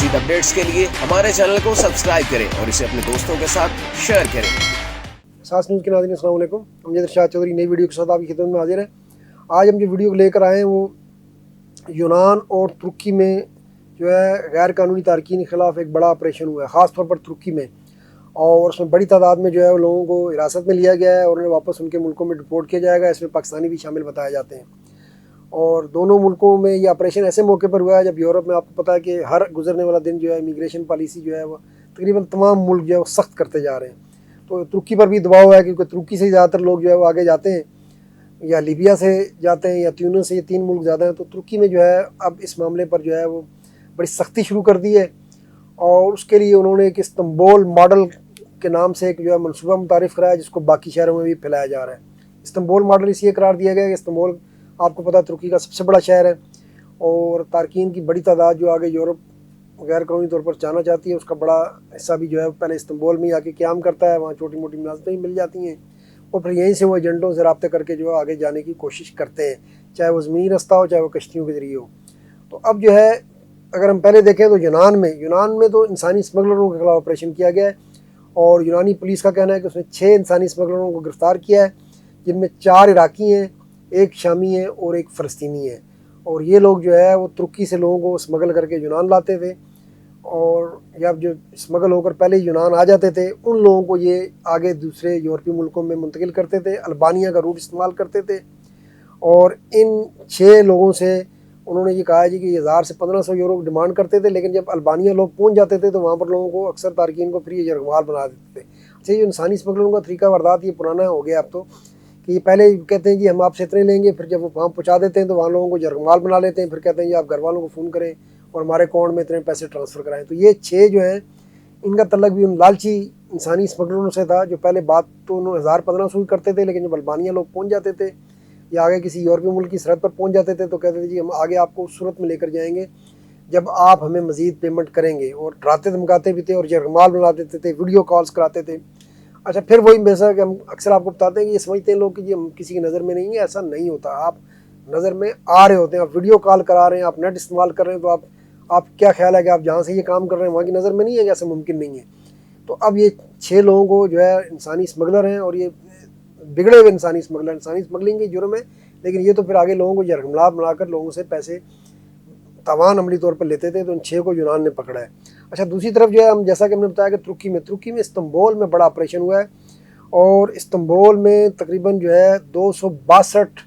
मज़ीद अपडेट्स के लिए हमारे चैनल को सब्सक्राइब करें और इसे अपने दोस्तों के साथ शेयर करें। सास न्यूज़ के नाज़रीन अस्सलाम वालेकुम। अमजद इरशाद चौधरी नई वीडियो के साथ आपकी खिदमत में हाजिर है। आज हम जो वीडियो लेकर आए हैं वो यूनान और तुर्की में जो है गैर कानूनी तारकीन के ख़िलाफ़ एक बड़ा ऑपरेशन हुआ है, ख़ास तौर पर तुर्की में, और उसमें बड़ी तादाद में जो है लोगों को हिरासत में लिया गया है और उन्हें वापस उनके मुल्कों में डिपोर्ट किया जाएगा। इसमें पाकिस्तानी भी शामिल बताए जाते हैं। और दोनों मुल्कों में ये ऑपरेशन ऐसे मौके पर हुआ है जब यूरोप में आपको पता है कि हर गुजरने वाला दिन जो है इमिग्रेशन पॉलिसी जो है वो तकरीबन तमाम मुल्क जो है वो सख्त करते जा रहे हैं। तो तुर्की पर भी दबाव है क्योंकि तुर्की से ज़्यादातर लोग जो है वो आगे जाते हैं, या लीबिया से जाते हैं या ट्यूनिस से, ये तीन मुल्क ज़्यादा हैं। तो तुर्की में जो है अब इस मामले पर जो है वो बड़ी सख्ती शुरू कर दी है और उसके लिए उन्होंने एक इस्तांबुल मॉडल के नाम से एक जो है मनसूबा मुतारिफ़ कराया जिसको बाकी शहरों में भी फैलाया जा रहा है। इस्तांबुल मॉडल इसलिए करार दिया गया कि इस्तांबुल आपको पता है तुर्की का सबसे बड़ा शहर है और तारकीन की बड़ी तादाद जो आगे यूरोप गैर कानूनी तौर पर जाना चाहती है उसका बड़ा हिस्सा भी जो है पहले इस्तांबुल में आके क़याम करता है। वहाँ छोटी मोटी मुलाजमतें ही मिल जाती हैं और फिर यहीं से वो एजेंटों से रब्ते करके जो है आगे जाने की कोशिश करते हैं, चाहे वो ज़मीनी रास्ता हो चाहे वो कश्तियों के ज़रिए हो। तो अब जो है अगर हम पहले देखें तो यूनान में तो इंसानी स्मगलरों के खिलाफ ऑपरेशन किया गया है और यूनानी पुलिस का कहना है कि उसने 6 इंसानी स्मगलरों को गिरफ़्तार किया है, जिनमें 4 इराकी हैं, 1 शामी है और 1 फ़लस्तीनी है। और ये लोग जो है वो तुर्की से लोगों को स्मगल करके यूनान लाते थे और या जो स्मगल होकर पहले यूनान आ जाते थे उन लोगों को ये आगे दूसरे यूरोपीय मुल्कों में मुंतकिल करते थे, अल्बानिया का रूट इस्तेमाल करते थे। और इन 6 लोगों से उन्होंने ये कहा जी कि 1000 से 1500 यूरो डिमांड करते थे, लेकिन जब अल्बानिया लोग पहुंच जाते थे तो वहाँ पर लोगों को अक्सर तारकीन को फ्री यरगमाल बना देते थे। अच्छा, ये इंसानी स्मगलरों का तरीका वारदात ये पुराना हो गया अब तो, कि ये पहले कहते हैं जी हम आपसे इतने लेंगे, फिर जब वो वहाँ पहुँचा देते हैं तो वहाँ लोगों को यरगमाल बना लेते हैं, फिर कहते हैं जी आप घर वालों को फ़ोन करें और हमारे अकाउंट में इतने पैसे ट्रांसफ़र कराएं। तो ये 6 जो हैं इनका तल्लक भी उन लालची इंसानी स्मगलरों से था जो पहले बात तो उन्होंने 1000-1500 ही करते थे, लेकिन जब अल्बानिया लोग पहुँच जाते थे या आगे किसी यूरोपीय मुल्क की सरहद पर पहुँच जाते थे तो कहते थे जी हम आगे आपको उस सूरत में लेकर जाएंगे जब आप हमें मज़ीद पेमेंट करेंगे, और डराते धमकाते भी थे और यरगमाल बना देते थे, वीडियो कॉल्स कराते थे। अच्छा, फिर वही जैसा कि हम अक्सर आपको बताते हैं कि ये समझते हैं लोग कि जी हम किसी की नज़र में नहीं है, ऐसा नहीं होता। आप नज़र में आ रहे होते हैं, आप वीडियो कॉल करा रहे हैं, आप नेट इस्तेमाल कर रहे हैं, तो आप क्या ख्याल है कि आप जहाँ से ये काम कर रहे हैं वहाँ की नज़र में नहीं है, ऐसा मुमकिन नहीं है। तो अब ये 6 लोगों को जो है इंसानी स्मगलर हैं और ये बिगड़े हुए इंसानी स्मगलिंग की जुर्म है, लेकिन ये तो फिर आगे लोगों को यरगमाल बनाकर लोगों से पैसे तावान अमली तौर पर लेते थे। तो इन 6 को यूनान ने पकड़ा है। अच्छा, दूसरी तरफ जो है हम जैसा कि हमने बताया कि तुर्की में इस्तांबुल में बड़ा ऑपरेशन हुआ है और इस्तांबुल में तकरीबन जो है 262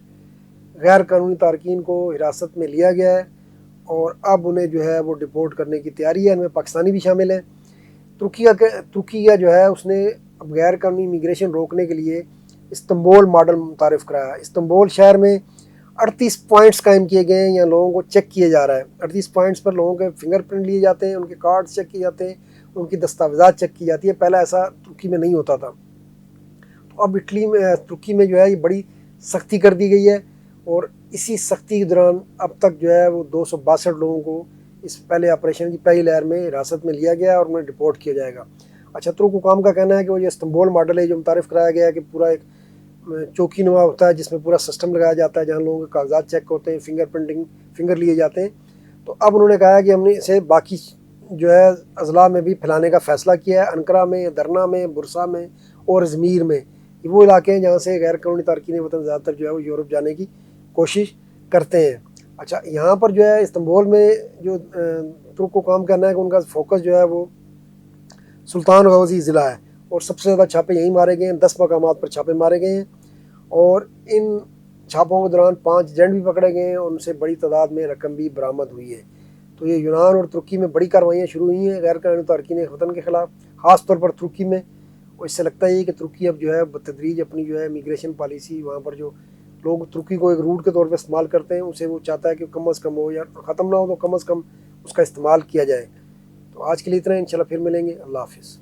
गैर कानूनी तारकीन को हिरासत में लिया गया है और अब उन्हें जो है वो डिपोर्ट करने की तैयारी है। इनमें पाकिस्तानी भी शामिल हैं। तुर्की का जो है उसने अब गैर कानूनी इमिग्रेशन रोकने के लिए इस्तांबुल मॉडल मुतारिफ़ कराया। इस्तांबुल शहर में 38 पॉइंट्स कायम किए गए हैं, यहाँ लोगों को चेक किया जा रहा है। 38 पॉइंट्स पर लोगों के फिंगरप्रिंट लिए जाते हैं, उनके कार्ड्स चेक किए जाते हैं, उनकी दस्तावेज़ात चेक की जाती है। पहला ऐसा तुर्की में नहीं होता था। तो अब तुर्की में जो है ये बड़ी सख्ती कर दी गई है और इसी सख्ती के दौरान अब तक जो है वो 262 लोगों को इस पहले ऑपरेशन की पहली लहर में हिरासत में लिया गया और उन्हें डिपोर्ट किया जाएगा। अच्छा, तुर्क हुकाम का कहना है कि वो ये इस्तांबुल मॉडल है जो मुतारिफ़ कराया गया है कि पूरा एक चौकी नुमा होता है जिसमें पूरा सिस्टम लगाया जाता है जहाँ लोगों के कागजात चेक होते हैं, फिंगर लिए जाते हैं। तो अब उन्होंने कहा है कि हमने इसे बाकी जो है अजला में भी फैलाने का फ़ैसला किया है। अनकरा में, दरना में, बुरसा में और इज़मीर में, वो इलाके हैं जहाँ से गैर कानूनी तारकीन वतन ज़्यादातर जो है वो यूरोप जाने की कोशिश करते हैं। अच्छा, यहाँ पर जो है इस्तांबुल में जो तुर्क को काम करना है कि उनका फोकस जो है वो सुल्तान गौज़ी ज़िला है और सबसे ज़्यादा छापे यहीं मारे गए हैं। 10 मकामात पर छापे मारे गए हैं और इन छापों के दौरान 5 एजेंट भी पकड़े गए हैं और उनसे बड़ी तादाद में रकम भी बरामद हुई है। तो ये यूनान और तुर्की में बड़ी कार्रवाइयाँ शुरू हुई हैं गैर कानूनी तारकीन वतन के ख़िलाफ़, ख़ास तौर पर तुर्की में। और इससे लगता है कि तुर्की अब जो है बतदरीज अपनी जो है इमिग्रेशन पॉलिसी, वहाँ पर जो लोग तुर्की को एक रूट के तौर पर इस्तेमाल करते हैं उसे वो चाहता है कि कम अज़ कम हो या ख़त्म ना हो तो कम अज़ कम उसका इस्तेमाल किया जाए। तो आज के लिए इतना, इंशाल्लाह फिर मिलेंगे। अल्लाह हाफ़िज़।